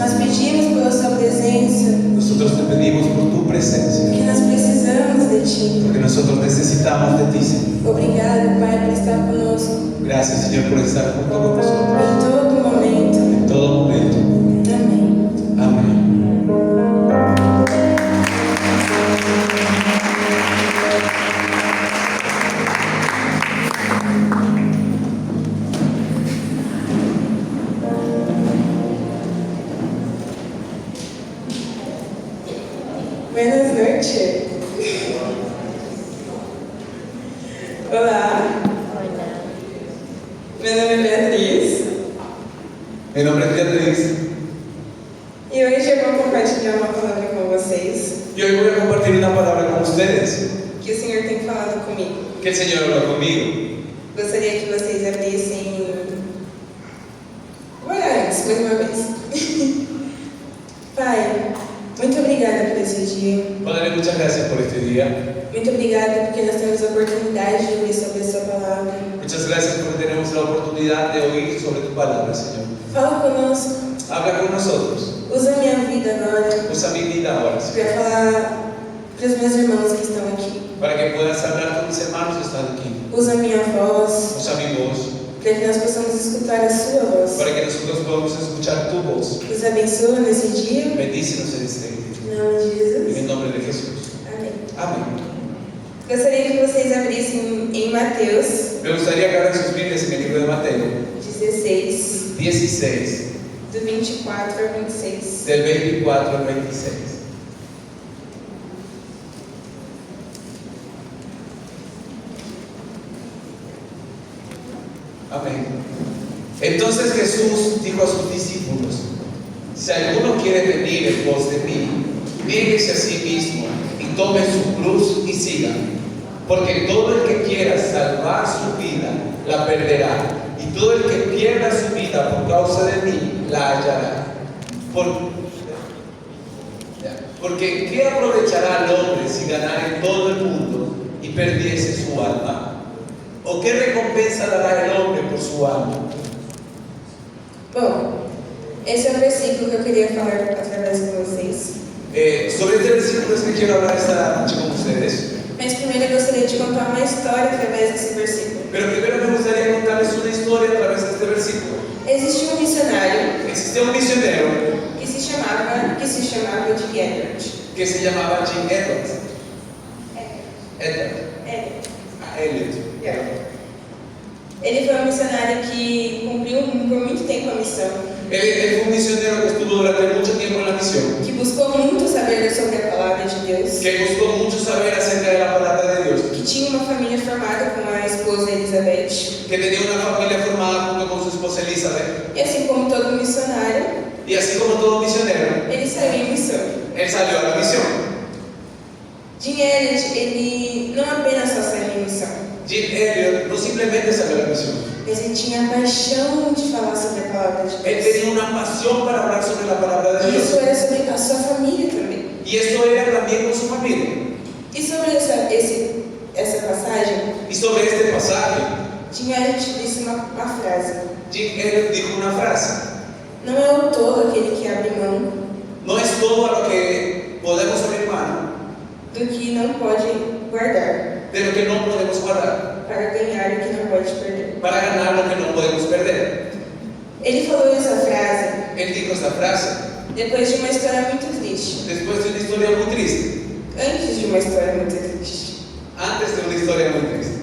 Nós pedimos pela sua presença, Nosotros te pedimos por tu presencia, porque nós precisamos de ti. porque nosotros necesitamos de ti, Señor. Obrigado, Pai, por estar conosco Gracias, Señor, por estar junto con nosotros em todo momento. en todo momento. Amém. Amén. Buenas noches. Olá, meu nome é Beatriz Mi nombre es Beatriz e hoje eu vou compartilhar uma palavra com vocês y hoy voy a compartir una palabra con ustedes que o Senhor tem falado comigo. que el Señor habló conmigo. Gostaria que vocês abrissem. Vou orar antes, mais uma vez. Pai, muito obrigada por esse dia. Padre, muchas gracias por este día. Muito obrigada porque nós temos a oportunidade de ouvir sobre a sua palavra. Muchas gracias porque tenemos la oportunidad de oír sobre tu palabra, Señor. Fala conosco, Habla con nosotros. usa a minha vida agora Usa mi vida ahora, Señor, para falar para os meus irmãos que estão aqui. para que puedas hablar con mis hermanos que están aquí. Usa a minha voz Usa mi voz, para que nós possamos escutar a sua voz. para que nosotros podamos escuchar tu voz. Nos abençoa nesse dia. Bendícenos en este día. Em nome de En Jesus. el nombre de Jesús. Amém. Amén. Gostaria que vocês abrissem em Mateus Me gustaría que abran sus Biblias en el libro de Mateo 16, 16, do 24 ao 26. del 24 al 26. Amén. Entonces Jesús dijo a sus discípulos: si alguno quiere venir en pos de mí, niéguese a sí mismo y tome su cruz y siga. Porque todo el que quiera salvar su vida, la perderá. Y todo el que pierda su vida por causa de mí, la hallará. Porque ¿qué aprovechará al hombre si ganare todo el mundo y perdiese su alma? ¿O qué recompensa dará el hombre por su alma? Bom, esse é o versículo que eu queria falar através de vocês. Sobre este versículo es que quiero hablar esta noche con ustedes. Mas primeiro eu gostaria de contar uma história através desse versículo. Pero primero me gustaría contarles una historia a través de este versículo. Existe um missionário Existía un misionero que se chamava Jim Edward. que se llamaba Jim Edwards. Edward. Elliot. Ele foi um missionário que cumpriu por muito tempo a missão, Él fue un misionero que estuvo durante mucho tiempo en la misión, que buscou muito saber sobre a palavra de Deus, que buscó mucho saber acerca de la palabra de Dios, que tinha uma família formada com a esposa Elizabeth. que tenía una familia formada junto con su esposa Elizabeth, E assim como todo missionário, y así como todo misionero, ele saiu em missão. él salió a la misión. Jim Elliot, ele não apenas só saiu em missão, Jim Elliot no simplemente salió a la misión, mas ele tinha a paixão de falar sobre a palavra de él Deus. tenía una pasión para hablar sobre la palabra de E isso Dios, era sobre a sua família também. y esto era también con su familia. E sobre essa passagem, Y sobre este pasaje, Jim Elliot disse uma frase: Jim Elliot dijo una frase: não é o tolo aquele que abre mão no es todo a lo que podemos abrir mano, do que não pode guardar, de lo que no podemos guardar, para ganhar o que não pode perder. para ganar lo que no podemos perder. Ele falou essa frase Él dijo esta frase depois de uma história muito triste, después de una historia muy triste, antes de uma história muito triste. antes de una historia muy triste.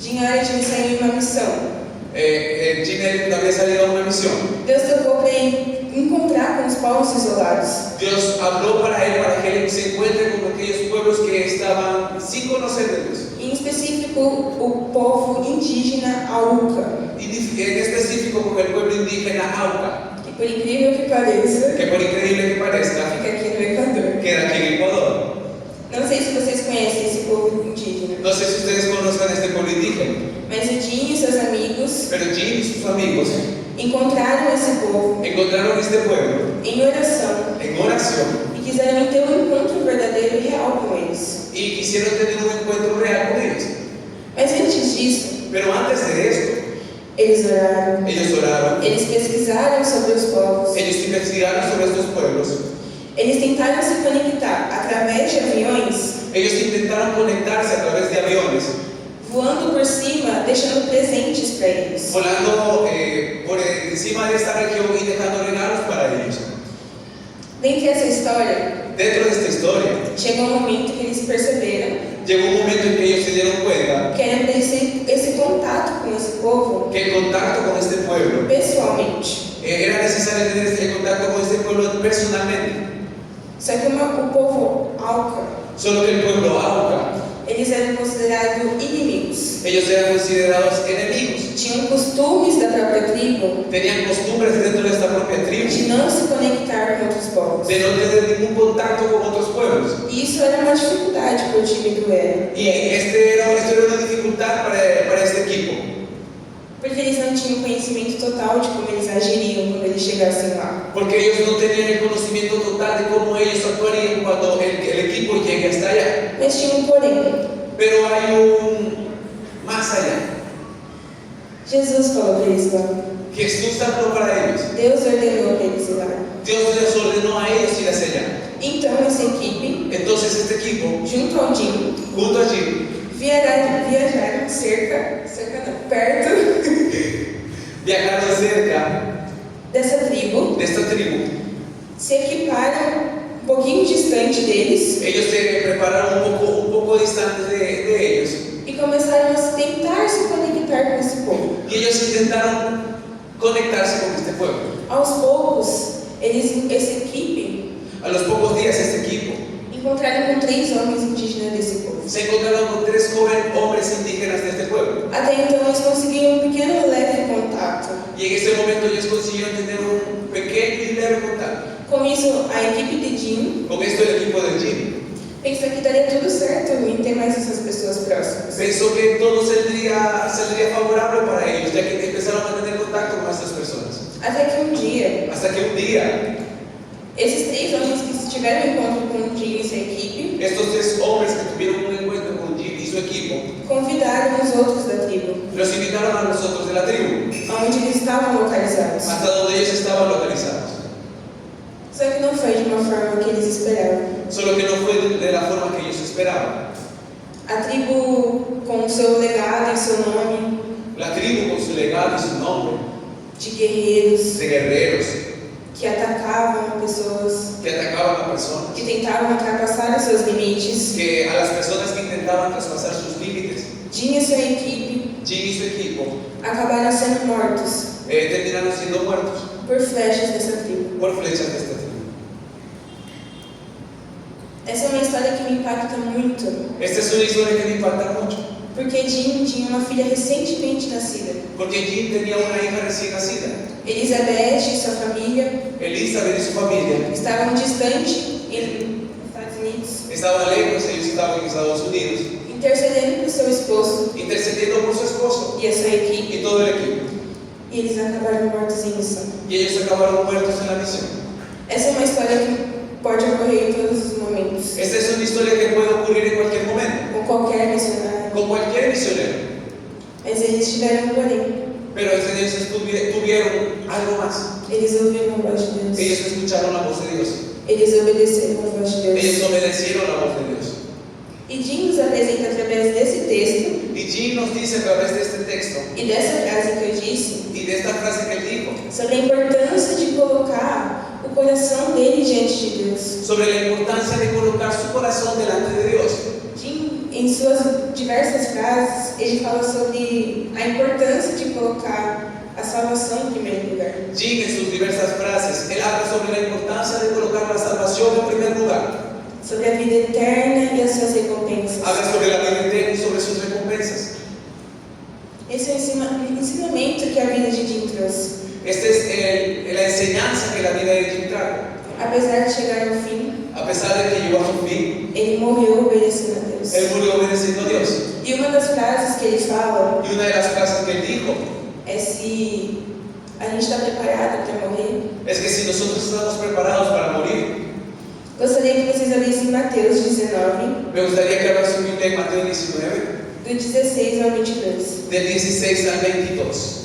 Jim Elliot saiu em uma missão. Jim Elliot había salido a una misión. Deus tocou para ele encontrar com os povos isolados. Dios habló para él para que él se encuentre con aquellos pueblos que estaban sin conocer de Dios. Em específico, o povo indígena Auca, Y en específico con el pueblo indígena Auca, que por incrível que pareça, que por increíble que parezca, fica aqui no Equador. queda aquí en Ecuador. Não sei se vocês conhecem esse povo indígena, No sé si ustedes conozcan este pueblo indígena, mas o Jim e seus amigos pero Jim y sus amigos encontraram esse povo encontraron este pueblo em oração en oración e quiseram ter um encontro verdadeiro e real com eles. y quisieron tener un encuentro real con ellos. Mas antes disso, Pero antes de esto, Eles oraram. Ellos oraron. Eles pesquisaram sobre os povos. Ellos investigaron sobre estos pueblos. Eles tentaram se conectar através de aviões, Ellos intentaron conectarse a través de aviones, voando por cima, deixando presentes para eles. volando por encima de esta región y dejando regalos para ellos. Dentre essa história, Dentro de esta historia, chegou um momento que eles perceberam llegó un momento en que ellos se dieron cuenta que era esse contato com esse povo que el contacto con este pueblo, pessoalmente. era necesario tener el contacto con este pueblo personalmente. Só que o povo Auca, Solo que el pueblo Auca, eles eram considerados inimigos. ellos eran considerados enemigos. Tinham costumes da própria tribo Tenían costumbres dentro de esta propia de tribu não se conectar com outros povos. de no tener ningún contacto con otros pueblos. E isso era uma dificuldade para o time do Era. Y esto era una dificultad para este equipo, Porque eles não tinham conhecimento total de como eles agiriam quando eles chegassem lá. porque ellos no tenían el conocimiento total de cómo ellos actuarían cuando el equipo llegue hasta allá. Mas tinha um porém. Pero hay un más allá. Jesus falou para eles lá. Jesús habló para ellos. Deus ordenou para eles ir lá. Dios les ordenó a ellos ir hacia allá. Então essa equipe, Entonces este equipo, junto ao Jim, junto allí, viajaram perto viajaron cerca dessa tribo, de esta tribu. se equiparam um pouquinho distante deles Ellos se prepararon un poco distantes de ellos. e começaram a tentar se conectar com esse povo. Y ellos intentaron conectarse con este pueblo. Aos poucos, essa equipe A los pocos días este equipo encontraram com 3 homens indígenas desse povo. se encontraron con 3 jóvenes hombres indígenas de este pueblo. Até então eles conseguiram um pequeno leve contato. Y en ese momento ellos consiguieron tener un pequeño y leve contacto. Com isso, a equipe de Jim Con esto el equipo de Jim pensou que daria tudo certo em ter mais essas pessoas próximas. pensó que todo saldría favorable para ellos, ya que empezaron a tener contacto con estas personas. Até que um dia, Hasta que un día, esses 3 homens que tiveram um encontro com Jim e sua equipe estos 3 hombres que tuvieron un encuentro con Jim y su equipo, convidaram os outros da tribo, los invitaron a los otros de la tribu, onde eles estavam localizados. hasta donde ellos estaban localizados. Só que não foi de uma forma que eles esperavam. Solo que no fue de la forma que ellos esperaban. A tribo, com o seu legado e seu nome La tribu con su legado y su nombre, de guerreiros de guerreros que atacavam pessoas, que atacaban a personas, que tentavam ultrapassar os seus limites, que a las personas que intentaban traspasar sus límites, Jim e sua equipe Jim y su equipo acabaram sendo mortos terminaron siendo muertos por flechas dessa tribo. por flechas de esta tribu. Essa é uma história que me impacta muito, Esta es una historia que me impacta mucho, porque Jim tinha uma filha recentemente nascida. porque Jim tenía una hija recién nacida. Elizabeth e sua família Elizabeth y su familia estavam distantes nos Estados Unidos, estaban lejos, ellos estaban en Estados Unidos, intercedendo por seu esposo intercediendo por su esposo e a sua equipe, y todo el equipo. e eles acabaram mortos em missão. Y ellos acabaron muertos en la misión. Essa é uma história que pode ocorrer em todos os momentos, Esta es una historia que puede ocurrir en cualquier momento, com qualquer missionário. con cualquier misionero. Mas eles tiveram um porém. Pero ellos tuvieron algo más. Eles ouviram a voz de Deus. Ellos escucharon la voz de Dios. Eles obedeceram a voz de Deus. Ellos obedecieron la voz de Dios. E Jim nos apresenta através desse texto Y Jim nos dice a través de este texto e dessa frase que eu disse y de esta frase que él dijo sobre a importância de colocar o coração dele diante de Deus. sobre la importancia de colocar su corazón delante de Dios. Jim, em suas diversas frases, ele fala sobre a importância de colocar a salvação em primeiro lugar. Jim en sus diversas frases, él habla sobre la importancia de colocar la salvación en primer lugar. Sobre a vida eterna e as suas recompensas. Habla sobre la vida eterna y sobre sus recompensas. Esse é o ensinamento que a vida de Jim trouxe. Esta es la enseñanza que la vida de Jim trajo. Apesar de chegar ao fim, A pesar de que llegó a su fin, ele morreu obedecendo a Deus. él murió obedeciendo a Dios. E uma das frases que ele fala Y una de las frases que él dijo é se a gente está preparado para morrer. es que si nosotros estamos preparados para morir, Gostaria que vocês abrissem Mateus 19, me gustaría que abra su Biblia en Mateo 19, do 16 ao 22. del 16 al 22.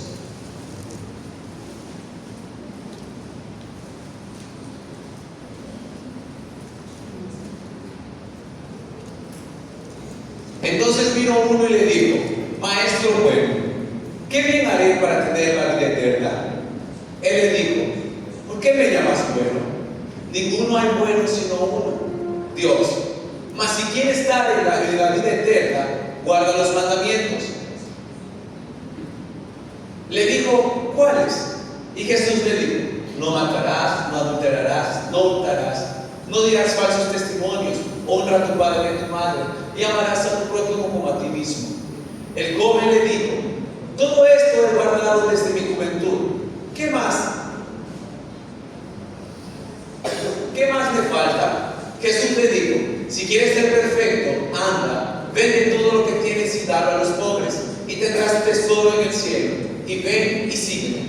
Entonces vino uno y le dijo: Maestro bueno, ¿qué bien haré para tener la vida eterna? Él le dijo: ¿por qué me llamas bueno? Ninguno hay bueno sino uno, Dios. Mas si quieres estar en la vida eterna, guarda los mandamientos. Le dijo: ¿cuáles? Y Jesús le dijo: no matarás, no adulterarás, no hurtarás, no dirás falsos testimonios, honra a tu padre y a tu madre, y amarás a tu prójimo como a ti mismo. El joven le dijo: todo esto he guardado desde mi juventud. ¿Qué más? ¿Qué más me falta? Jesús le dijo: si quieres ser perfecto, anda, vende todo lo que tienes y dalo a los pobres, y tendrás tesoro en el cielo, y ven y sígueme.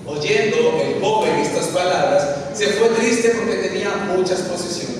Oyendo el joven estas palabras, se fue triste porque tenía muchas posesiones.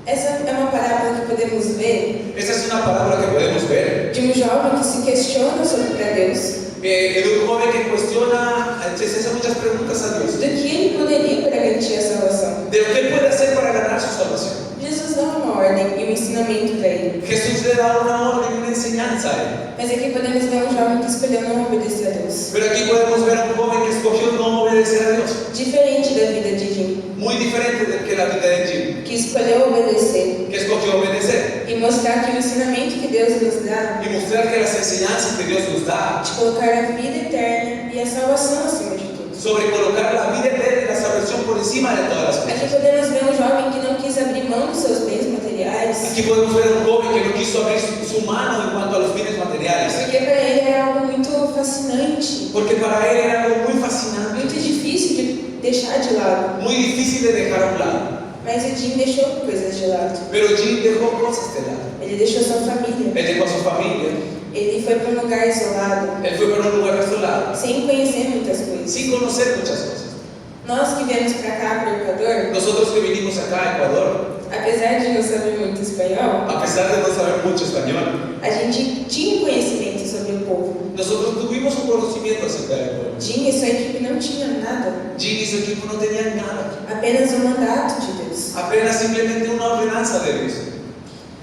Essa é uma parábola que podemos ver Esa es una parábola que podemos ver de um jovem que se questiona sobre para Deus, de un joven que cuestiona, se hace muchas preguntas a Dios do que ele poderia para garantir a salvação. de lo que él puede hacer para ganar su salvación. Jesus dá uma ordem e um ensinamento para ele. Jesús le da una orden y una enseñanza a él. Mas aqui podemos ver um jovem que escolheu não obedecer a Deus. Pero aquí podemos ver a un joven que escogió no obedecer a Dios. Diferente da vida de Jim, Muy diferente de que la vida de Jim, que escolheu obedecer que escogió obedecer e mostrar que o ensinamento que Deus nos dá y mostrar que las enseñanzas que Dios nos da de colocar a vida eterna e a salvação acima de tudo. sobre colocar la vida eterna y la salvación por encima de todas las Aqui cosas. podemos ver um jovem que não quis abrir mão dos seus bens materiais, Aquí podemos ver a un joven que no quiso abrir su mano en cuanto a los bienes materiales, porque para ele era algo muito fascinante, porque para él era algo muy fascinante, muito difícil de deixar de lado. muy difícil de dejar a un lado. Mas o Jim deixou coisas de lado. Pero Jim dejó cosas de lado. Ele deixou sua família. Él dejó a su familia, Ele foi para um lugar isolado, él fue para un lugar desolado, sem conhecer muitas coisas. sin conocer muchas cosas. Nós que viemos para cá, para o Equador, Nosotros que vinimos acá a Ecuador, apesar de não saber muito espanhol, a pesar de no saber mucho español, a gente tinha conhecimento sobre o povo. nosotros tuvimos un conocimiento acerca del pueblo. Jim e sua equipe não tinham nada, Jim y su equipo no tenían nada, apenas um mandato de Deus. apenas simplemente una ordenanza de Dios.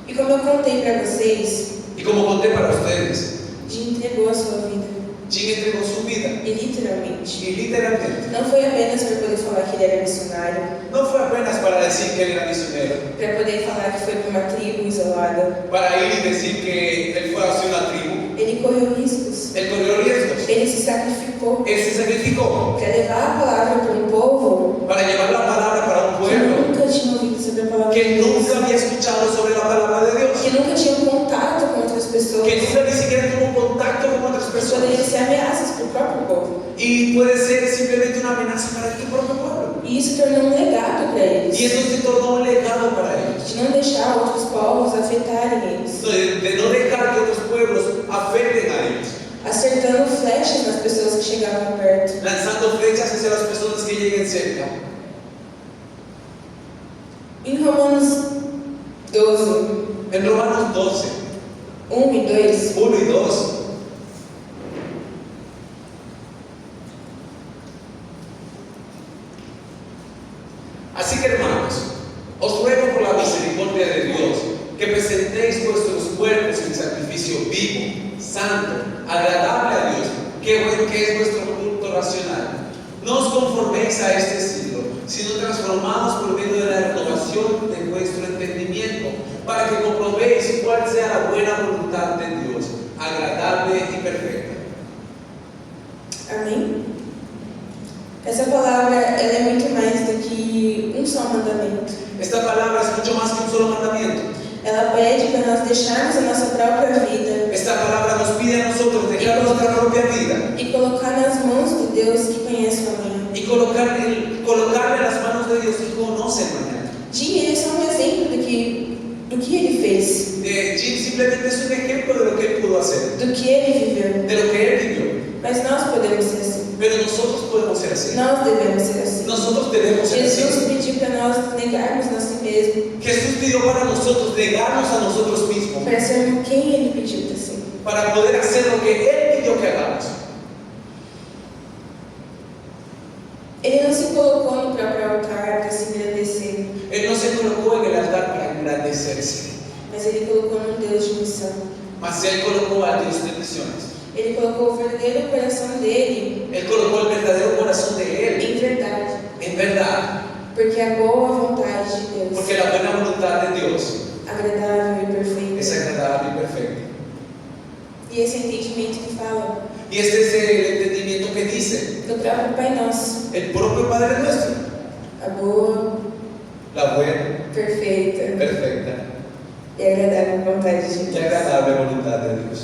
E como eu contei para vocês, Y como conté para ustedes, Jim entregou a sua vida, Jim entregó su vida, e literalmente. y literalmente, Não foi apenas para poder falar que ele era missionário, no fue apenas para decir que él era misionero, para poder falar que foi para uma tribo isolada. para ir y decir que él fue hacia una tribu. Ele correu riscos, Él corrió riesgos, ele se sacrificou él se sacrificó para levar a palavra para um povo para llevar la palabra para un que pueblo nunca tinha ouvido sobre a palavra de que Deus, nunca había escuchado sobre la palabra de Dios, que nunca tinha contato com outras pessoas, que nunca ni siquiera tuvo contacto con otras que poderiam personas, ser ameaças para o próprio povo. y puede ser simplemente una amenaza para tu propio pueblo. E isso tornou um legado para eles, Y eso se tornó un legado para ellos, de não deixar outros povos afetarem eles, de no dejar que otros pueblos afecten a ellos, acertando flechas nas pessoas que chegavam perto. lanzando flechas hacia las personas que lleguen cerca. Em Romanos 12, En Romanos 12, 1 e 2, 1 y 2, así que hermanos, os ruego por la misericordia de Dios que presentéis vuestros cuerpos en sacrificio vivo, santo, agradable a Dios, que es vuestro culto racional. No os conforméis a este siglo, sino transformados por medio de la renovación de vuestro entendimiento, para que comprobéis cuál sea la buena voluntad de Dios, agradable y perfecta. amém? Essa palavra ela é muito mais do que um só mandamento. Esta palabra es mucho más que un solo mandamiento. Ela pede para nós deixarmos a nossa própria vida Esta palabra nos pide a nosotros dejar nuestra propia vida e colocar nas mãos de Deus que conhece o amanhã. y colocarle a las manos de Dios que conoce el mañana. Jim, ele é só um exemplo do que ele fez, Jim simplemente es un ejemplo de lo que él pudo hacer, do que ele viveu. de lo que él vivió. Mas nós podemos ser assim. Pero nosotros podemos ser así. Nós devemos ser assim. Nosotros debemos ser Jesus así. pediu para nós negarmos a si mesmo, Jesús pidió para nosotros negarnos a nosotros mismos para sermos quem ele pediu para ser. para poder hacer lo que él pidió que hagamos. Ele não se colocou no próprio altar para se engrandecer, Él no se colocó en el altar para engrandecerse, mas ele colocou num Deus missão. Mas Él colocó al Dios de misiones. Ele colocou o verdadeiro coração dele Él colocó el verdadero corazón de Él em verdade, en verdad. porque a boa vontade de Deus, Porque la buena voluntad de Dios agradável e perfeita. es agradable y perfecta. E esse entendimento que fala Y este es el entendimiento que dice do próprio Pai Nosso, el propio Padre nuestro. a boa, La buena, perfeita perfecta e agradável vontade de y Deus. agradable voluntad de Dios.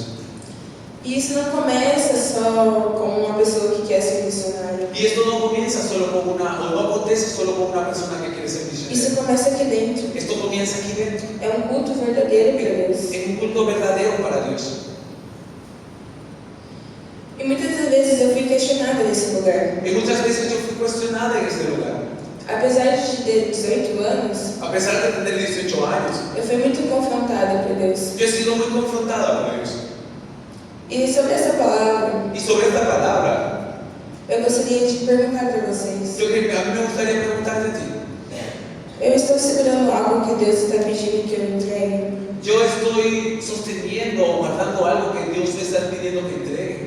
E isso não começa só com uma pessoa que quer ser missionária. Y esto no comienza solo con una, o no acontece solo con una persona que quiere ser Isso misionero. começa aqui dentro. Esto comienza aquí dentro. É um culto verdadeiro para Deus. Es un culto verdadero para Dios. E muitas das vezes eu fui questionada nesse lugar. Y muchas veces yo fui cuestionada en este lugar. Apesar de ter 18 anos, A pesar de tener 18 años, eu fui muito confrontada por Deus. yo he sido muy confrontada por Dios. E sobre essa palavra, Y sobre esta palabra, eu gostaria de perguntar para vocês. a mí me gustaría preguntarte a ti. Eu estou segurando algo que Deus está pedindo que eu entregue? Yo estoy sosteniendo o guardando algo que Dios me está pidiendo que entregue.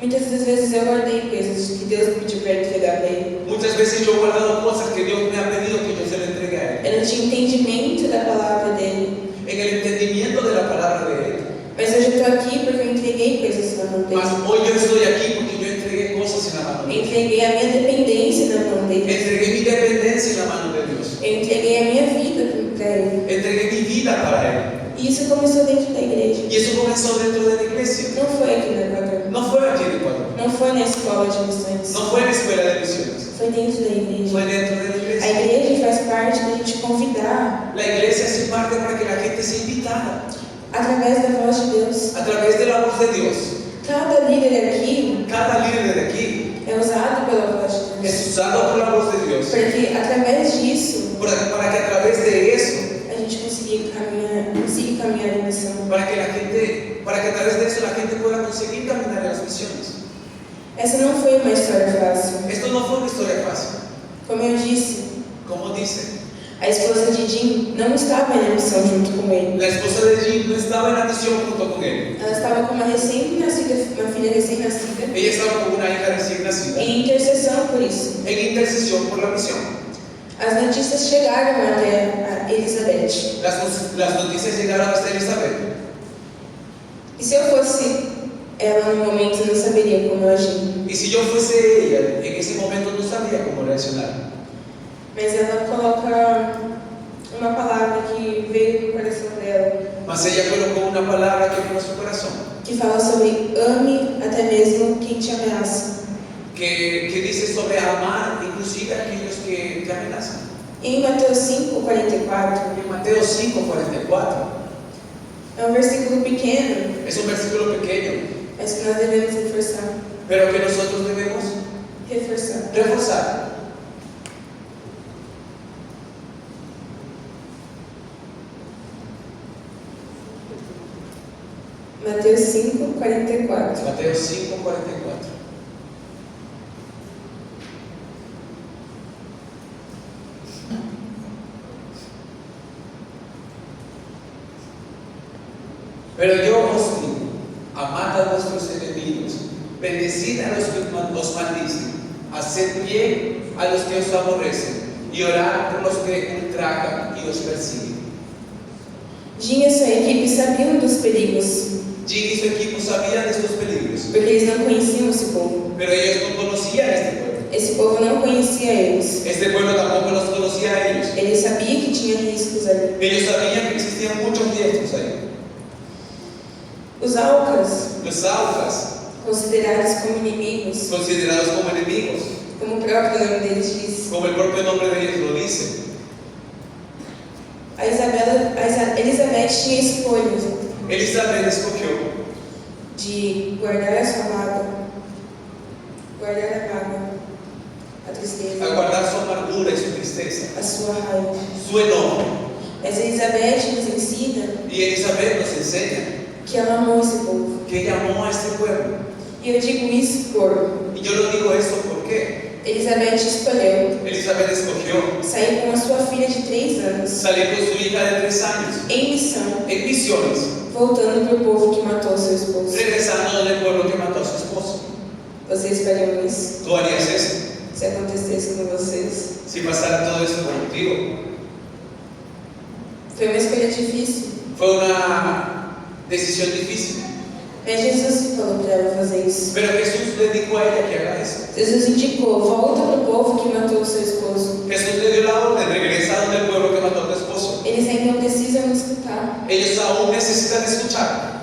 Muitas das vezes eu guardei coisas que Deus pediu para entregar para Ele. Muchas veces yo he guardado cosas que Dios me ha pedido que yo se lo entregue a Él. Eu não tinha entendimento da palavra dele. En el entendimiento de la palabra de Él. Mas hoje eu estou aqui porque eu entreguei coisas na mão Mas dele. hoy yo estoy aquí porque yo entregué cosas en la mano de Dios. Entreguei a minha dependência na mão dele. Entregué mi dependencia en la mano de Dios. Eu entreguei a minha vida para Ele. Entregué mi vida para Él. E isso começou dentro da igreja. Y eso comenzó dentro de la iglesia. Não foi aqui no Equador. No fue aquí en Ecuador. Não foi na escola de missões. No fue en la escuela de misiones. Foi dentro da igreja. Fue dentro de la A iglesia. igreja faz parte da gente convidar La iglesia hace parte para que la gente sea invitada através da voz de Deus. a través de la voz de Dios. Cada líder aqui Cada líder de aquí é usado pela voz de Deus. es usado por la voz de Dios Porque através disso para que a través de eso, a gente consiga caminhar em missão. para que a través de eso la gente pueda conseguir caminar en las misiones. Essa não foi uma história fácil. Esto no fue una historia fácil. Como eu disse, Como dice, a esposa de Jim não estava na missão junto com ele. la esposa de Jim no estaba en la misión junto con él. Ela estava com uma filha recém-nascida, Ella estaba con una hija recién nacida em intercessão por isso. en intercesión por la misión. As notícias chegaram até a Elizabeth. Las noticias llegaron hasta Elizabeth. E se eu fosse ela no momento, eu não saberia como agir. Y si yo fuese ella, en ese momento no sabía cómo reaccionar. Mas ela coloca uma palavra que veio no coração dela, Mas ella colocó una palabra que vino a su corazón, que fala sobre ame até mesmo quem te ameaça. que dice sobre amar inclusive a aquellos que te amenazan. Em Mateus 5:44, En Mateo 5:44, é um versículo pequeno, es un versículo pequeño, mas que nós devemos reforçar. pero que nosotros debemos reforzar. Mateus 5:44. Mateo 5:44. Pero yo os digo, amad a vuestros enemigos, bendecid a los que os maldicen, haced bien a los que os aborrecen, y orad por los que ultrajan y os persiguen. Jim e sua equipe sabiam dos perigos, Jim y su equipo sabían de estos peligros, porque eles não conheciam esse povo. pero ellos no conocían este pueblo. Esse povo não conhecia eles. Este pueblo tampoco los conocía a ellos. Ele sabia que tinha riscos ali. Ellos sabían que existían muchos riesgos ahí. Os Aucas, Los Aucas, considerados como inimigos, considerados como enemigos, como o próprio nome deles diz. como el propio nombre de ellos lo dice. A Elizabeth tinha escolhas Elizabeth escogió de guardar a sua mágoa, guardar a mágoa, a tristeza, aguardar su amargura y su tristeza, a sua raiva. su enojo. Mas Elizabeth nos ensina Y Elizabeth nos enseña que ela amou esse povo. que ella amó a este pueblo. E eu digo isso por Y yo lo digo esto porque Elizabeth escolheu Elizabeth escogió sair com a sua filha de 3 anos salir con su hija de 3 años em missão, en misiones, voltando para o povo que matou seu esposo. regresando del pueblo que mató a su esposo. Vocês fariam isso? ¿Tú harías eso? Se acontecesse com vocês? Si pasara todo eso contigo. Foi uma escolha difícil. Fue una decisión difícil. Mas Jesus falou para ela fazer isso. Pero Jesús le dijo a ella que haga eso. Jesus indicou: volta para o povo que matou seu esposo. Jesús le dio la orden, regresaron del pueblo que mató a tu esposo. Eles ainda precisam escutar. Ellos aún necesitan escuchar.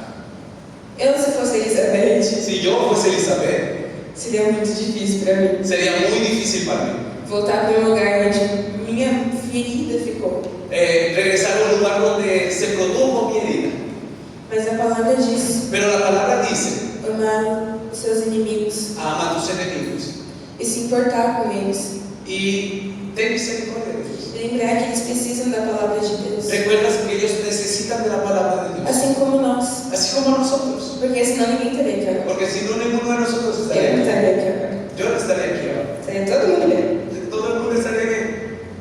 Eu, se fosse Elizabeth, Si yo fuese Elizabeth, seria muito difícil para mim. sería muy difícil para mí. Voltar para um lugar onde minha ferida ficou. Regresar a un lugar donde se produjo mi herida. Mas a palavra diz: Pero la palabra dice, amar os seus inimigos ama a tus enemigos e se importar com eles. y ten misericordia de ellos. Lembrar que eles precisam da palavra de Deus. Recuerdas que ellos necesitan de la palabra de Dios, Assim como nós. así como nosotros. Porque senão ninguém estaria aqui agora. Porque si no, ninguno de nosotros Eu estaría não aquí. estaria aqui agora. Yo no estaría aquí ahora. Estaria todo mundo bem. Todo el mundo estaría bien.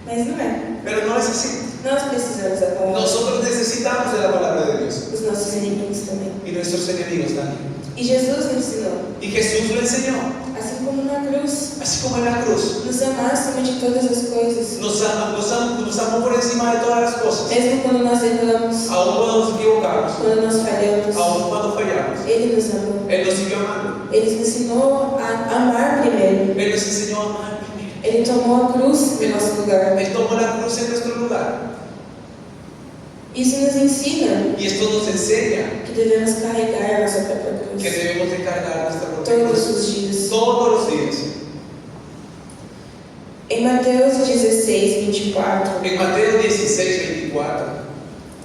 Mas não é. Pero no es así. Nós precisamos da palavra. Nosotros necesitamos de la palabra de Dios Os nossos inimigos também. y nuestros enemigos también. E Jesus nos ensinou. Y Jesús lo enseñó, Assim como na cruz. así como en la cruz. Nos amar acima de todas as coisas. Nos amó por encima de todas las cosas. Mesmo quando nós erramos. Aún cuando nos equivocamos, Quando nós falhamos. aún cuando fallamos, Ele nos amou. Él nos siguió amando. Ele nos ensinou a amar primeiro. Él nos enseñó a amar primero. Ele tomou a cruz em nosso lugar. Él tomó la cruz en nuestro lugar. Isso nos ensina Y esto nos enseña que devemos carregar a nossa própria cruz. que debemos de cargar nuestra propia Todos cruz os dias. todos los días. Em Mateus 16, 24, En Mateo 16, 24,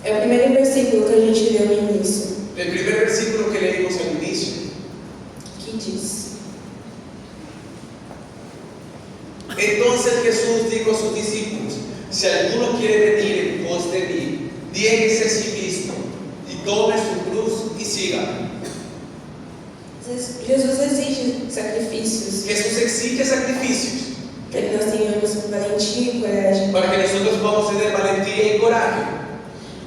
é o primeiro versículo que a gente leu no início, el primer versículo que leímos al inicio, que diz: entonces Jesús dijo a sus discípulos, si alguno quiere venir en pos de mí, niéguese a sí mismo y tome su cruz y sígame. Jesus exige sacrifícios Jesús exige sacrificios para que nós tenhamos valentia e coragem. para que nosotros podamos tener valentía y coraje.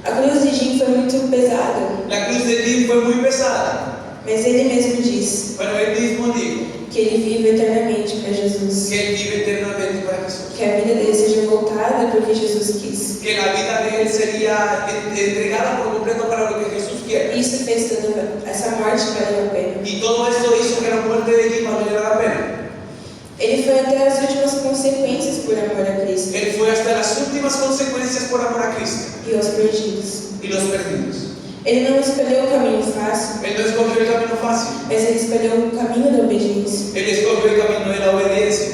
A cruz de Jim foi muito pesada, La cruz de Jim fue muy pesada, mas ele mesmo diz pero él mismo dijo que ele vive eternamente para Jesus, que él vive eternamente para Jesús, que a vida dele seja voltada para o que Jesus quis. que la vida de él sería entregada por completo para lo que Jesús quiere. Isso fez toda essa morte valer a pena. Y todo esto hizo que la muerte de Jim valiera la pena. Ele foi até as últimas consequências por amor a Cristo Él fue hasta las últimas consecuencias por amor a Cristo e aos perdidos. y los perdidos. Ele não escolheu o caminho fácil, Él no escogió el camino fácil, mas ele escolheu o caminho da obediência. él escogió el camino de la obediencia.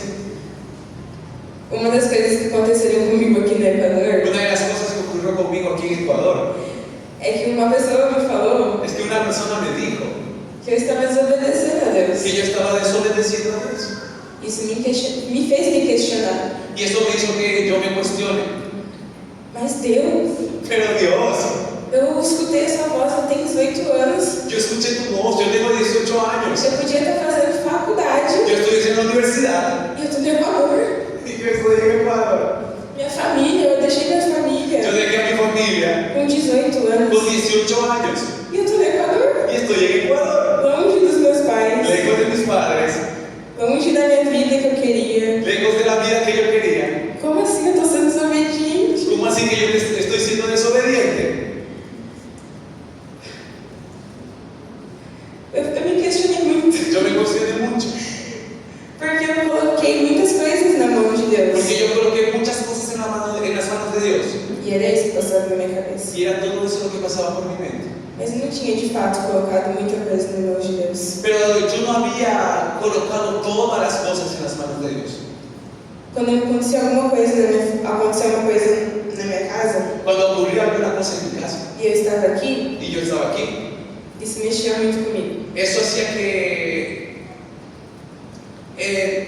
Uma das coisas que aconteceram comigo aqui no Equador Una de las cosas que ocurrió conmigo aquí en Ecuador é que uma pessoa me falou es que una persona me dijo que eu estava desobedecendo a Deus. que yo estaba desobedeciendo a Dios. Isso me fez me questionar. Y eso me hizo que yo me cuestione. Mas Deus, Pero Dios, eu escutei essa voz, eu tenho 18 anos. yo escuché tu voz, yo tengo 18 años, Eu podia estar fazendo faculdade yo estoy en la universidad e eu estou no Equador. y yo estoy en Ecuador. Minha família, eu deixei minha Yo família dejé a mi familia com 18 anos. con 18 años E eu estou no Equador, y estoy en Ecuador, longe dos meus pais, lejos de mis padres, longe da minha vida que eu queria. lejos de la vida que yo quería. Como assim eu estou sendo desobediente? ¿Cómo así que yo estoy siendo desobediente? Eu me questionei muito, Yo me cuestioné mucho, porque eu coloquei muitas coisas na mão de Deus. porque yo coloqué muchas cosas en las manos de Dios E era isso que passava na minha cabeça. y era todo eso lo que pasaba por mi mente. Mas não tinha de fato colocado muita coisa na mão de Deus. Pero yo no había colocado todas las cosas en las manos de Dios. Quando aconteceu alguma coisa na minha casa Cuando ocurrió alguna cosa en mi casa e eu estava aqui, y yo estaba aquí, isso mexia muito comigo. eso hacía que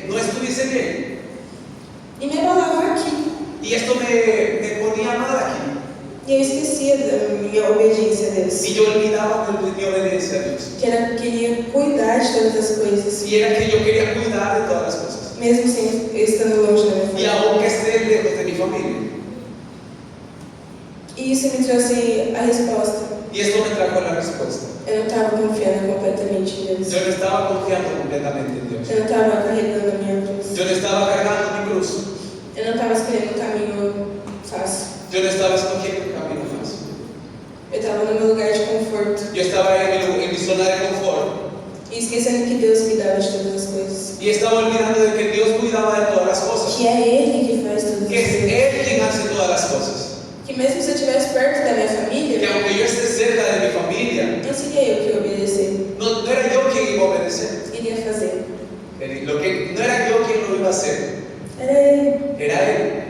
no estuviese bien. E me abalava aqui. Y esto me ponía mal aquí. E eu esquecia da minha obediência a Deus. Y yo olvidaba de mi obediencia a Dios. Que era queria cuidar de todas as coisas, Y era que yo quería cuidar de todas las cosas. mesmo sem estando longe da minha Y família. aunque esté lejos de mi familia. E isso me trouxe a resposta Y esto me trajo la respuesta. Eu não estava confiando completamente em Deus. Yo no estaba confiando completamente en Dios. Eu não estava carregando a minha cruz. Yo no estaba cargando mi cruz. Eu não estava escolhendo um caminho fácil. Yo no estaba escogiendo un camino fácil. Eu estava no meu lugar de conforto. Yo estaba en mi zona de confort. E esquecendo que Deus cuidava de todas as coisas. Y estaba olvidando de que Dios cuidaba de todas las cosas. Que é Ele que faz todas Que as es coisas. Él quien hace todas las cosas. Que mesmo se eu estivesse perto da minha Que família, aunque yo esté cerca de mi familia, não seria eu que ia obedecer. no era yo quien iba a obedecer. Iria fazer. No era yo quien lo iba a hacer. Era Ele. Era Él.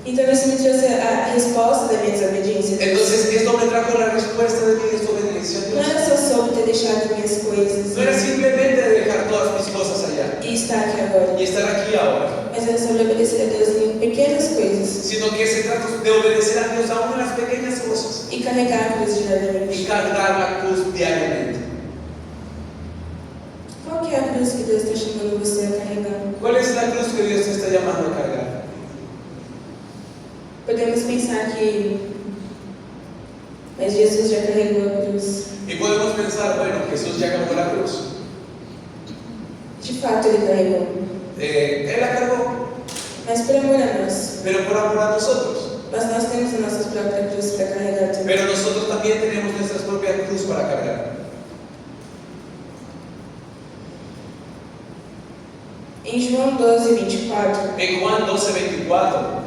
Então isso me trouxe a resposta da minha desobediência. Entonces esto me trajo la respuesta de mi desobediencia a Não Dios. era só sobre ter deixado minhas coisas No era simplemente dejar todas mis cosas allá e estar aqui agora, y estar aquí ahora, mas era sobre obedecer a Deus em pequenas coisas sino que se trata de obedecer a Dios aún en las pequeñas cosas e carregar a cruz y diariamente. cargar la cruz diariamente. Qual que é a cruz que Deus está chamando você a carregar? ¿Cuál es la cruz que Dios te está llamando a cargar? Podemos pensar que mas Jesus já carregou a cruz. Y podemos pensar, bueno, Jesús ya cargó la cruz. De fato, Ele carregou. Él la cargó, Mas por amor a nós. pero por amor a nosotros. Mas nós temos a nossa própria cruz para carregar também. Pero nosotros también tenemos nuestra propia cruz para cargar. Em João 12:24, En Juan 12:24,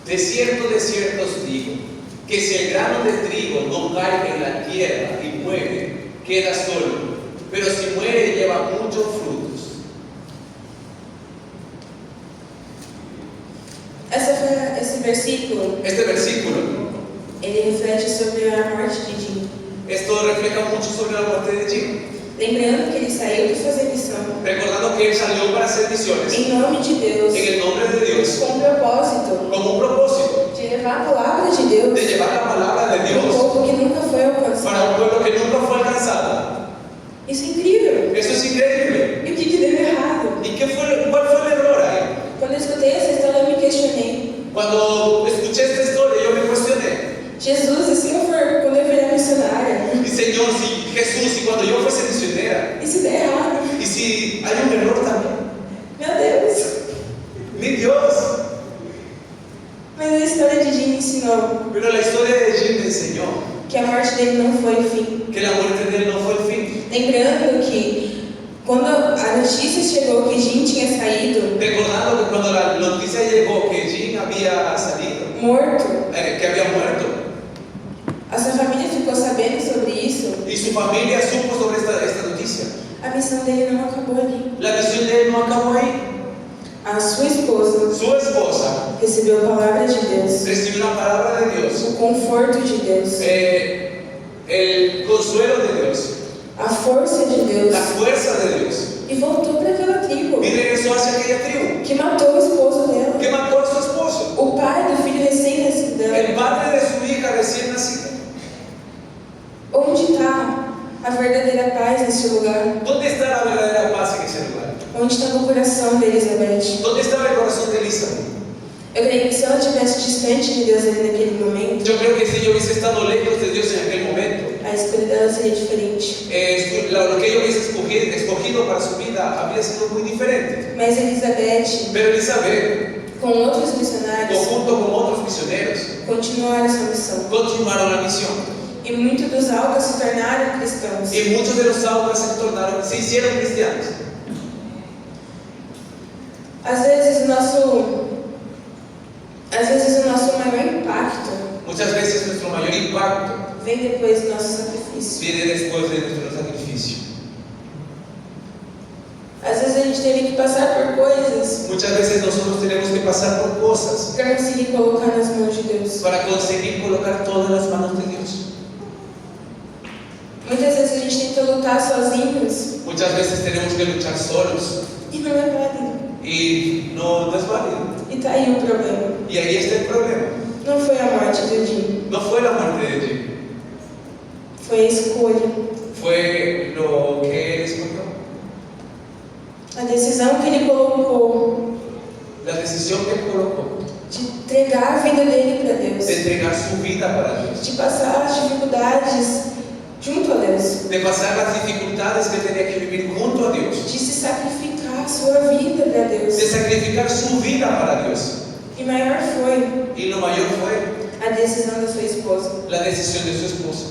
de cierto os digo, que si el grano de trigo no cae en la tierra y muere, queda solo, pero si muere lleva muchos frutos. esse versículo, Este versículo, ele reflete sobre a morte de Jim. esto refleja mucho sobre la muerte de Jim, Lembrando que ele saiu de fazer missão recordando que él salió para hacer misiones em nome de Deus, en el nombre de Dios, com um propósito con un propósito de levar a palavra de Deus de llevar la palabra de para um Dios povo que nunca foi para un alcançado. pueblo que nunca fue alcanzado. Isso é incrível. Eso es increíble. E o que deu errado? ¿Y cuál fue el error ahí? Quando eu escutei essa história, eu me questionei. Cuando escuché esta historia, yo me cuestioné. Jesus, e se eu for, quando eu virar missionária, Y Señor, si Jesús, y cuando yo fuese misionera, e se der errado? y si hay un error también, Meu Deus! mi Dios. Mas a história de Jim me ensinou Pero la historia de Jim me enseñó que a morte dele não foi o fim. que la muerte de él no fue el fin. Lembrando que quando a notícia chegou que Jim tinha saído Recordando que cuando la noticia llegó que Jim había salido, morto, que había muerto, a sua família ficou sabendo sobre isso, y su familia supo sobre esta noticia, a missão dele não acabou ali. la misión de él no acabó ahí. A sua esposa Su esposa recebeu a palavra de Deus, recibió la palabra de Dios, o conforto de Deus, el consuelo de Dios, a força de Deus, la fuerza de Dios, e voltou para aquela tribo y regresó hacia aquella tribu que matou o esposo dela, que mató a su esposo, o pai do filho recém-nascido el dela. padre de su hija recién nacida. Onde está a verdadeira paz nesse lugar? ¿Dónde está la verdadera paz en ese lugar? Onde estava o coração de Elizabeth? ¿Dónde estaba el corazón de Elizabeth? Eu creio que se ela estivesse distante de Deus ali naquele momento, Yo creo que si yo hubiese estado lejos de Dios en aquel momento, a escolha dela seria diferente. lo que ella hubiese escogido para su vida habría sido muy diferente. Mas Elizabeth, Pero Elizabeth, com outros missionários, junto con otros misioneros, continuaram essa missão. continuaron la misión. E muitos dos algas se tornaram cristãos. Y muchos de los aulas se hicieron cristianos. Às vezes o nosso maior impacto Muchas veces nuestro mayor impacto vem depois do nosso sacrifício. viene después de nuestro sacrificio. Às vezes a gente teve que passar por coisas Muchas veces nosotros tenemos que pasar por cosas para conseguir colocar nas mãos de Deus. para conseguir colocar todo en las manos de Dios. Muitas vezes a gente tenta lutar sozinhos Muchas veces tenemos que luchar solos e não é válido. y no es válido. E tá aí o problema. Y ahí está el problema. Não foi a morte de Jim, No fue la muerte de Jim, foi a escolha. fue lo que Él escogió. A decisão que Ele colocou La decisión que Él colocó de entregar a vida dele para Deus, de entregar su vida para Dios, de passar as dificuldades junto a Deus, de pasar las dificultades que tenía que vivir junto a Dios, de se sacrificar a sua vida para Deus. de sacrificar su vida para Dios. E maior foi Y lo mayor fue a decisão da sua esposa, la decisión de su esposo,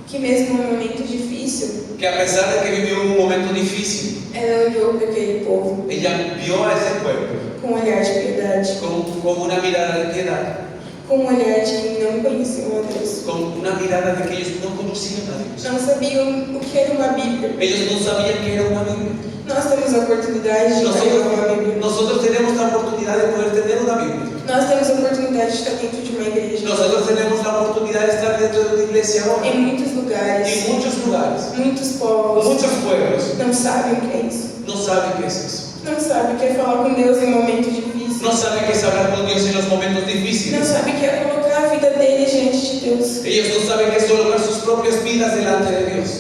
que mesmo num momento difícil, que a pesar de que vivió un momento difícil, ela olhou para aquele povo ella vio a ese pueblo com um olhar de piedade, con una mirada de piedad, com um olhar de quem não conheciam a Deus. con una mirada de que ellos no conocían a Dios. Não sabiam o que era uma Bíblia. Ellos no sabían que era una Biblia. Nós temos a oportunidade de ter uma Bíblia. Nosotros tenemos la oportunidad de poder tener una Biblia. Nós temos a oportunidade de estar dentro de uma igreja. Nosotros tenemos la oportunidad de estar dentro de una iglesia ahora, Em muitos lugares, en muchos lugares, muitos povos muchos pueblos não sabem o que é isso. no saben qué es eso. Não sabem o que é falar com Deus em momentos difíceis. No saben qué es hablar con Dios en los momentos Não difíciles. sabem o que é colocar a vida dele diante de Deus. Ellos no saben qué es colocar sus propias vidas delante de Dios.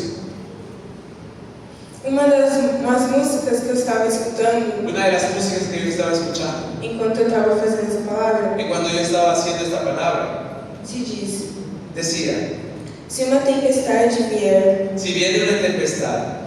Uma das músicas que eu estava escutando Una de las músicas que yo estaba escuchando, enquanto eu estava fazendo essa palavra, y cuando yo estaba haciendo esta palabra, se diz: decía, se uma tempestade vier, si viene una tempestad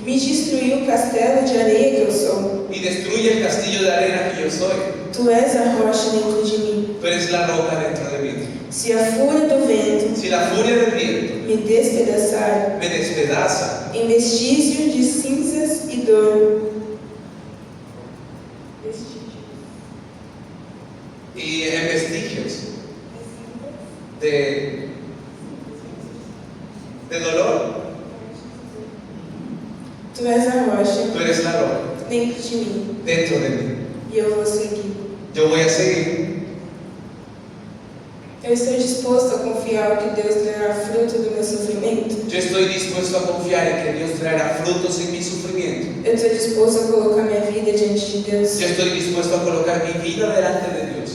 me destruir o castelo de areia que eu sou, y destruye el castillo de arena que yo soy, tu és a rocha dentro de mim. tú eres la roca dentro de mí. Se a fúria do vento Si la furia del viento me despedaçar me despedaza em vestígio de cinzas e dor, y en vestigios de dolor, tu és a rocha tú eres la roca dentro de mim dentro de mí. e eu vou seguir. Yo voy a seguir. Eu estou disposto a confiar que Deus trará fruto do meu sofrimento. Yo estoy dispuesto a confiar en que Dios traerá frutos en mi sufrimiento. Eu estou disposto a colocar minha vida diante de Deus. Yo estoy dispuesto a colocar mi vida delante de Dios.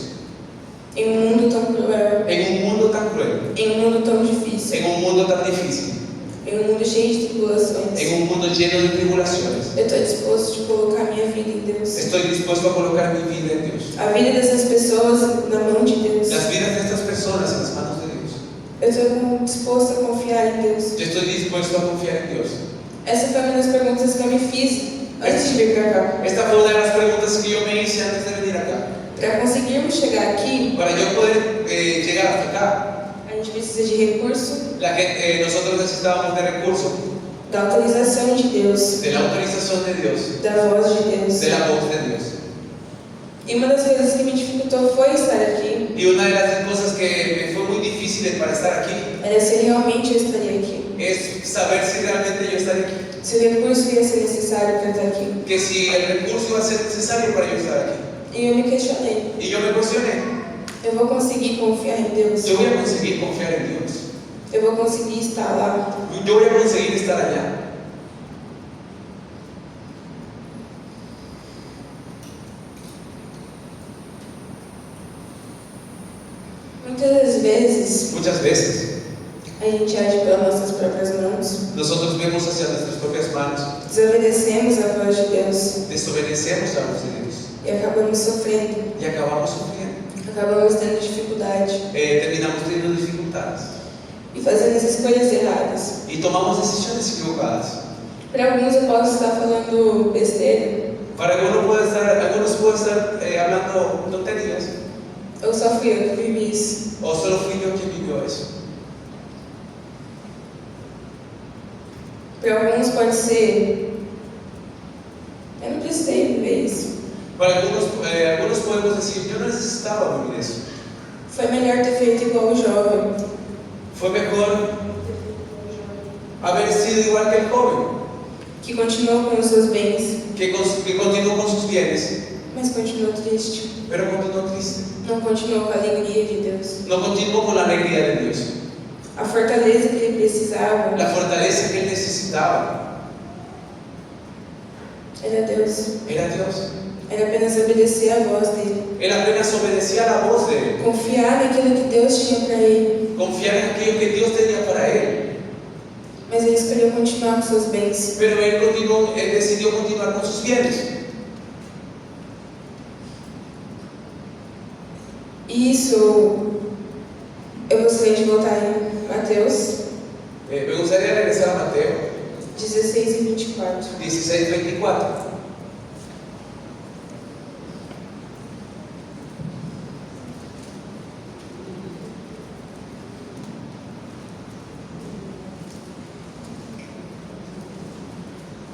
Em um mundo tão cruel, En un mundo tan cruel, em um mundo tão difícil, en un mundo tan difícil, em um mundo cheio de tribulações. en un mundo lleno de tribulaciones. Eu estou disposto a colocar minha vida em Deus. Estoy dispuesto a colocar mi vida en Dios. A vida dessas pessoas na mão de Deus. Las vidas de estas personas en las manos de Dios. Eu estou disposto a confiar em Deus. Yo estoy dispuesto a confiar en Dios. Essa foi uma das perguntas que eu me fiz antes de vir para cá. Esta fue una de las preguntas que yo me hice antes de venir acá. Para conseguirmos chegar aqui, Para yo poder llegar hasta acá, a gente precisa de recurso, nosotros necesitábamos de recursos, da autorização de Deus, de la autorización de Dios, da voz de Deus. de la voz de Dios. E uma das coisas que me dificultou foi estar aqui, Y una de las cosas que me fue muy difícil para estar aquí era se realmente eu estaria aqui. es saber si realmente yo estaría aquí. Se o recurso ia ser necessário para estar aqui. Que si el recurso iba a ser necesario para yo estar aquí. E eu me questionei, Y yo me cuestioné, eu vou conseguir confiar em Deus? yo voy a conseguir confiar en Dios. Eu vou conseguir estar lá? Yo voy a conseguir estar allá. Muchas veces a gente age pelas nossas próprias mãos, nosotros vemos hacia nuestras propias manos, desobedecemos a voz de Deus desobedecemos a la voz de Dios e acabamos sofrendo, y acabamos sufriendo. acabamos tendo dificuldade Terminamos teniendo dificultades e fazendo as escolhas erradas. y tomamos decisiones equivocadas. Para alguns eu posso estar falando besteira, Para algunos pueden estar hablando tonterías, ou só fui eu que vivi isso. o solo fui yo quien vivió eso. Para alguns pode ser, eu não precisei viver isso. Para algunos podemos decir, yo no necesitaba vivir eso. Foi melhor ter feito igual o jovem, Fue mejor haber sido igual que el joven, que continuou com os seus bens, que continuó con sus bienes, mas continuou triste. pero continuó triste. Não continuou com a alegria de Deus. No continuó con la alegría de Dios. A fortaleza que ele precisava La fortaleza que él necesitaba era Deus. era Dios. Era apenas obedecer a voz dele. Él apenas obedecía a la voz de él, Confiar naquilo que Deus tinha para ele. confiar en aquello que Dios tenía para él. Mas ele escolheu continuar com seus bens. Pero él decidió continuar con sus bienes. E isso, eu gostaria de voltar em Mateus Me gustaría regresar a Mateo 16 e 24. 16:24.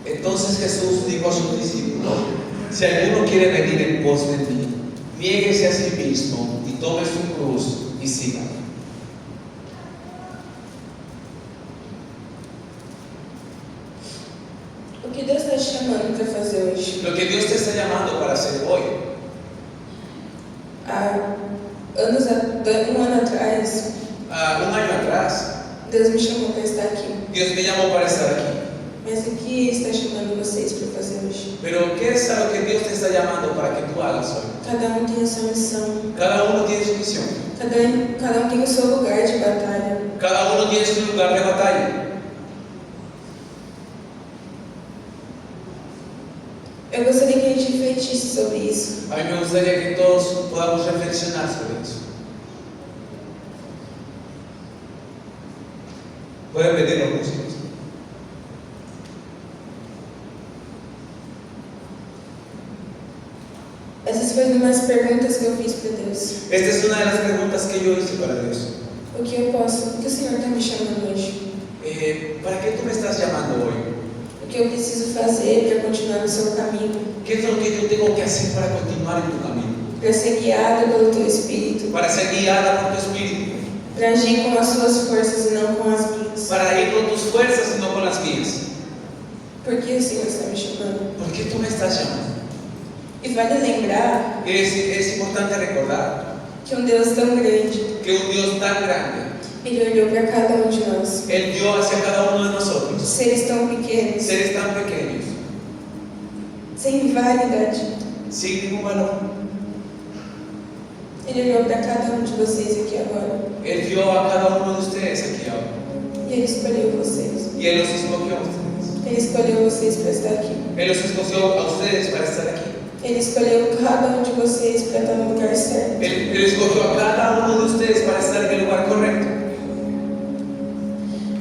Entonces Jesús dijo a sus discípulos: si alguno quiere venir en pos de mí, niéguese a sí mismo y tome su cruz y sígame. O que Deus está te chamando para fazer hoje? Lo que Dios te está llamando para hacer hoy. Há um ano atrás, Un año atrás, Deus me chamou para estar aqui. Dios me llamó para estar aquí. Mas o que está chamando vocês para fazer hoje? Pero ¿qué es a lo que Dios te está llamando para que tú hagas hoy? Cada um tem a sua missão. Cada uno tiene su misión. Cada um tem o seu lugar de batalha. Cada uno tiene su lugar de batalla. Eu gostaria que a gente refletisse sobre isso. A mí me gustaría que todos podamos reflexionar sobre eso. Pueden pedir los músicos. Essas foram umas perguntas que eu fiz para Deus. Esta es una de las preguntas que yo hice para Dios. O que o Senhor está me chamando hoje? ¿Para qué tú me estás llamando hoy? O que eu preciso fazer para continuar no seu caminho? ¿Qué es lo que yo tengo que hacer para continuar en tu camino? Para ser guiada pelo teu Espírito. Para ser guiada por tu Espíritu. Para agir com as suas forças e não com as minhas. Para ir con tus fuerzas y no con las mías. Por que o Senhor está me chamando? ¿Por qué tú me estás llamando? E vale lembrar Es importante recordar que Deus tão grande, que un Dios tan grande, Ele olhou para cada um de nós. Él dio hacia cada uno de nosotros Seres tão pequenos, seres tan pequeños, sem validade. sin ningún valor. Ele olhou para cada um de vocês aqui agora. Él dio a cada uno de ustedes aquí ahora. E Ele escolheu vocês. Y Él los escogió a ustedes. Ele escolheu vocês para estar aqui. Él los escogió a ustedes para estar aquí. Ele escolheu cada um de vocês para estar no lugar certo. Él escogió a cada uno de ustedes para estar en el lugar correcto.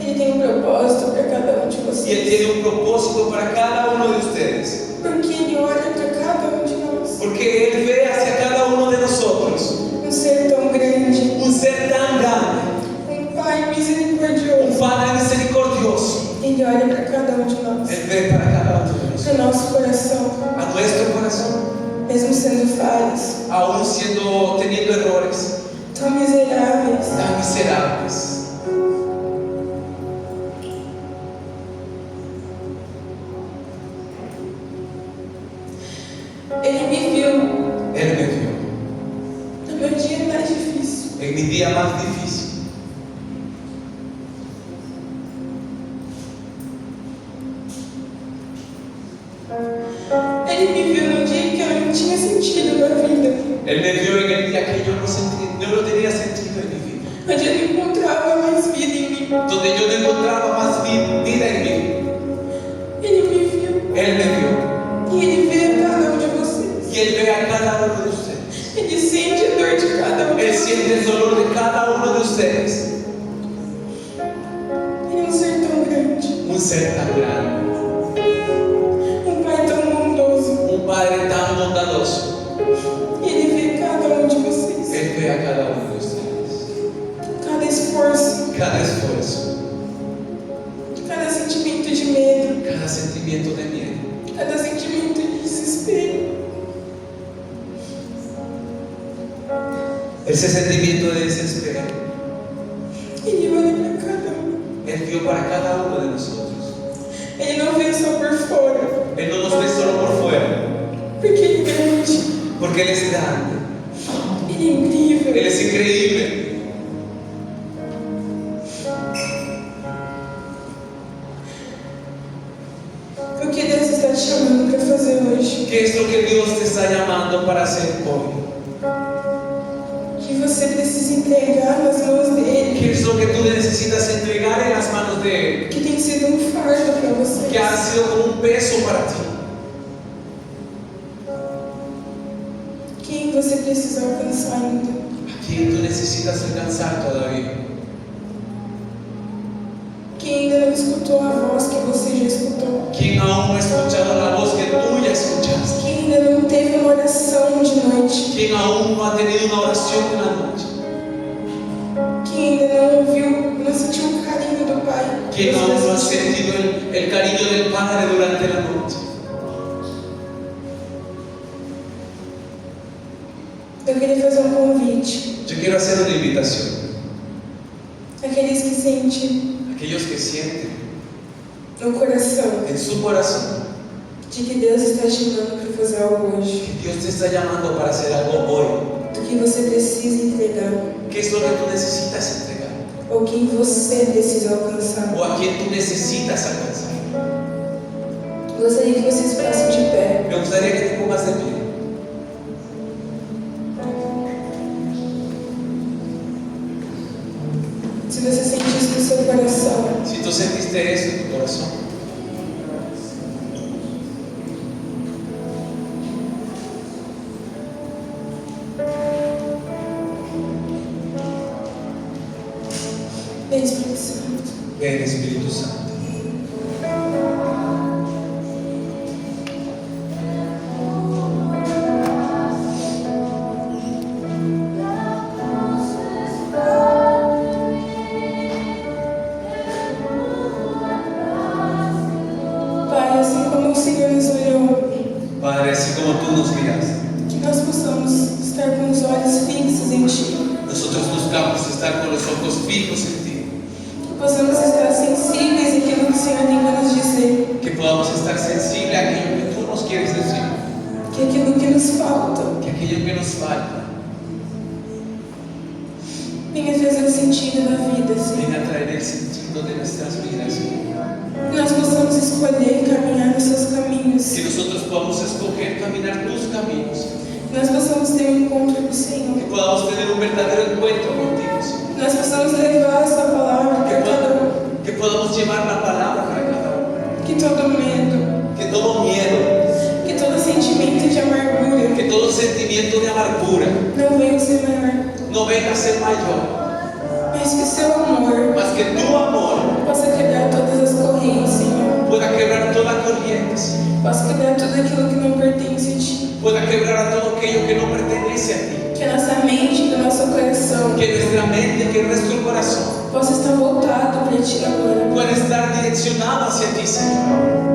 Ele tem um propósito para cada um de Y Él vocês. tiene un propósito para cada uno de ustedes. Porque Ele olha para cada um de nós. Porque Él ve hacia cada uno de nosotros Um ser tão grande. un ser tan grande, Um Pai un misericordioso. Padre misericordioso. Ele olha para cada um de nós. Él ve para cada uno de Para o nosotros, nosso coração. a nuestro corazón, Mesmo sendo falhos. aún teniendo errores Tão miseráveis. tan miserables. Ele me viu Él me vio no meu dia mais difícil. en mi día más difícil. Ele me viu no dia que eu não tinha sentido na vida. Él me vio en el día que yo no tenía sentido en mi vida, Onde eu não encontrava mais vida em mim. donde yo no encontraba más vida en mí. Ele me viu. Él me vio E Ele vê cada um de vocês. y Él ve a cada uno de ustedes. Ele sente a dor de cada um de Él vocês. siente el dolor de cada uno de ustedes. Ele é um ser tão grande. Un ser tan grande, Um Pai tão bondoso. un Padre tan bondadoso. E Ele vê cada um de vocês. Él ve a cada uno de ustedes. Cada esforço. Cada esfuerzo, Cada sentimento de medo. cada sentimiento de miedo, Cada sentimento de desespero. ese sentimiento de desespero. Ele olha para cada um. Él vio para cada uno de nosotros. Ele não vê só por fora. Él no nos ve solo por fuera, Porque Ele é grande. porque Él es grande, Ele é incrível. Él es increíble. O que Deus está te chamando para fazer hoje? ¿Qué es lo que Dios te está llamando para hacer hoy? Que você precisa entregar nas mãos dele. ¿Qué es lo que tú necesitas entregar en las manos de Él? Que tem sido um fardo peso para ti. Quem você precisa alcançar ainda? ¿A quién tú necesitas alcanzar todavía? Quem ainda não escutou a voz que você já escutou? ¿Quién aún no ha escuchado la voz que tú ya escuchaste? Quem ainda não teve uma oração de noite? ¿Quién aún no ha tenido una oración en la noche? Quem ainda não ouviu, não sentiu o carinho do Pai? ¿Quién aún no ha sentido el cariño del Padre durante la noche? Eu queria fazer um convite. Yo quiero hacer una invitación. Aqueles que sentem Aquellos que sienten no coração en su corazón de que Deus está te chamando para fazer algo hoje, que Dios te está llamando para hacer algo hoy. do que você precisa entregar, ¿Qué es lo que tú necesitas entregar? ou quem você precisa alcançar. ¿O a quién tú necesitas alcanzar? Gostaria que vocês ficassem de pé. Me gustaría que te pongas de pie. Se você sente isso no seu coração, Si tú sentiste eso en tu corazón, vem Espírito Santo. ven Espíritu Santo. Pai, assim como o Senhor nos olhou, Padre, así como tú nos miraste, que nós possamos estar com os olhos fixos em Ti, nosotros buscamos estar con los ojos fijos en ti, que possamos estar sensíveis àquilo que o Senhor tem para nos dizer, que podamos estar sensibles a aquello que tú nos quieres decir, que aquilo que nos falta que aquello que nos falta venha trazer o sentido da vida, Senhor. venga a traer el sentido de nuestras vidas, Que nós possamos escolher e caminhar nos Seus caminhos, que nosotros podamos escoger caminar tus caminos, que nós possamos ter um encontro com o que Senhor, podamos tener un verdadero encuentro contigo, Señor. que nós possamos levar a Sua palavra para cada um, Que podamos llevar la palabra para cada uno, que todo medo, que todo miedo, que todo sentimento de amargura que todo sentimiento de amargura não venha ser maior, no venga a ser mayor, mas que o Seu amor mas que tu amor possa quebrar todas as correntes, Senhor. pueda quebrar toda corriente, Possa quebrar tudo aquilo que não pertence a Ti. pueda quebrar a todo aquello que no pertenece a ti, Que a nossa mente, que o nosso coração que nuestra mente, que nuestro corazón possa estar voltado para Ti agora. pueda estar direccionado hacia ti, Señor.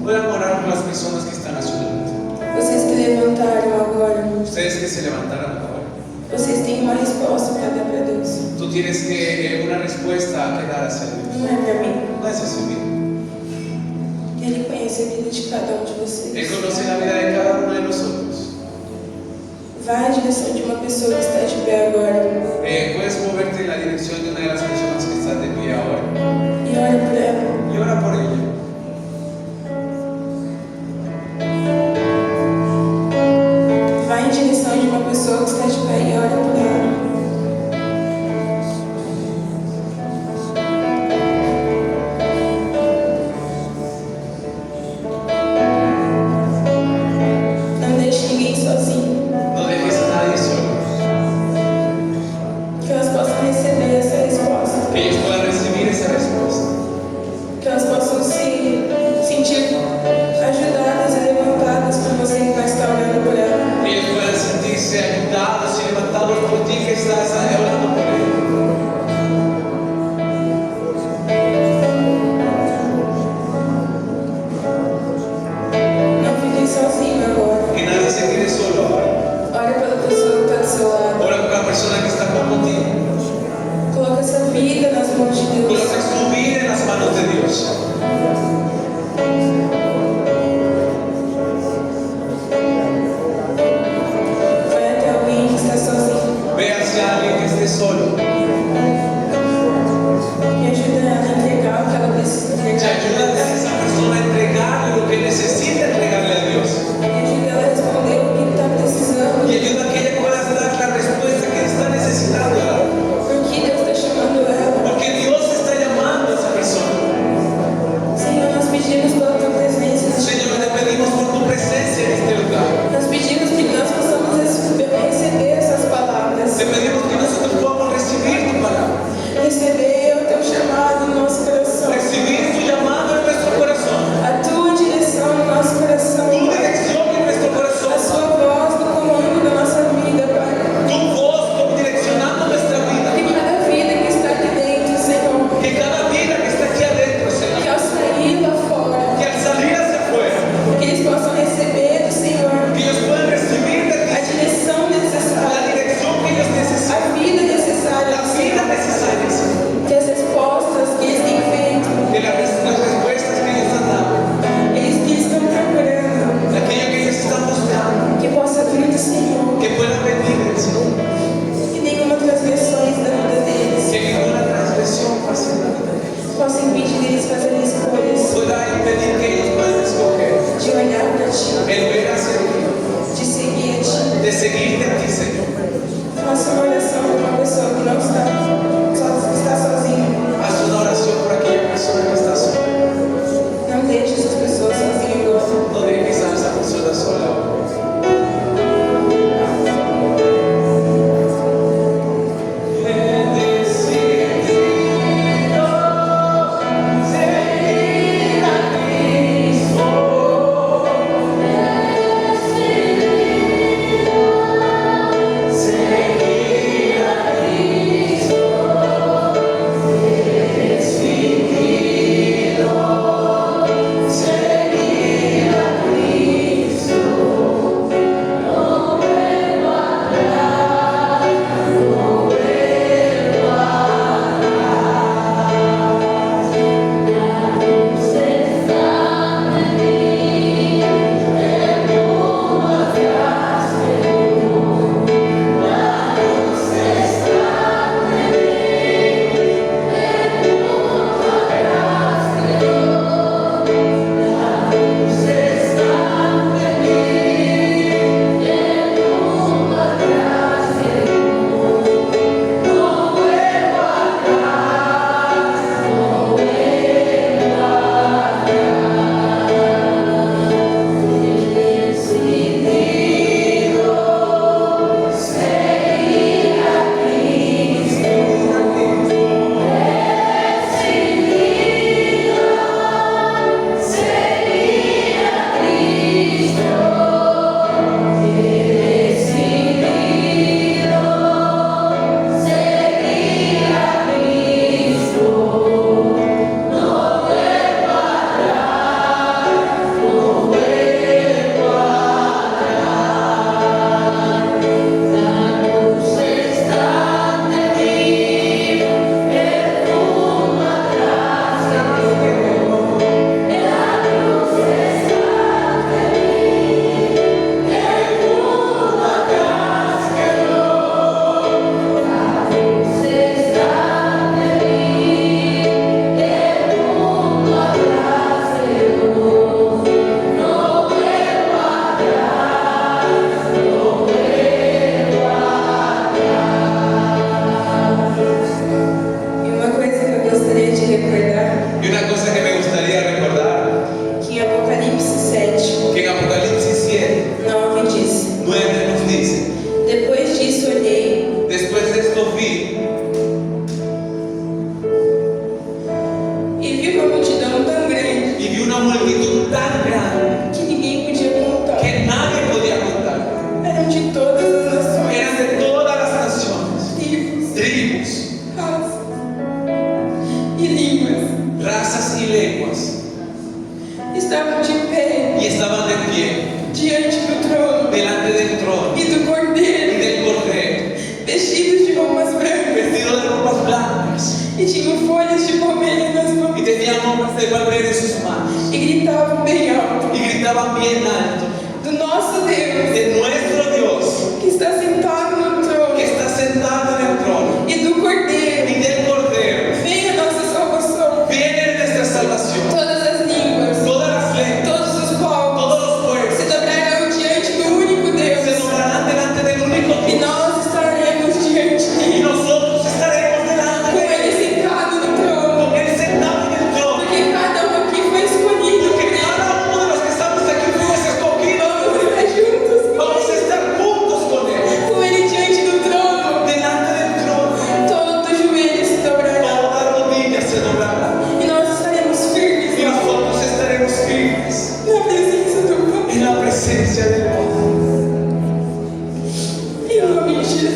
Puedan orar por las personas que están a su lado. Vocês que levantaram agora, Ustedes que se levantaron ahora. vocês têm uma resposta para dar para Deus. Tú tienes que una respuesta que dar hacia Dios. Não é para mim. No es hacia mí. Ele conhece a vida de cada um de Él vocês. conoce la vida de cada uno de nosotros. Vai em direção de uma pessoa que está de pé agora Puedes moverte en la dirección de una de las personas que están de pie ahora e ora por ela. y ora por ella. Vai em direção de uma pessoa que está de pé e ora por ela. seu lado. Ora por la persona que está contigo. Coloca essa vida nas mãos de Deus. Coloca su vida en las manos de Dios. Vai até alguém que está sozinho. Ve hacia alguien que esté solo. Me ajuda a entregar o que ela precisa Te entregar. ayuda a esa persona a entregarle lo que necesita entregarle a Dios. Me ajuda ela a responder o que está precisando. Y ayuda a que ella pueda dar la respuesta que está necesitando dar. Porque Deus está chamando ela. Porque Dios está llamando a esa persona. Senhor, nós pedimos pela tua presença. Señor, te pedimos por tu presencia en este lugar. Nós pedimos que nós possamos receber essas palavras. Te pedimos que nosotros podamos recibir tu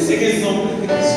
en el nombre de Jesús.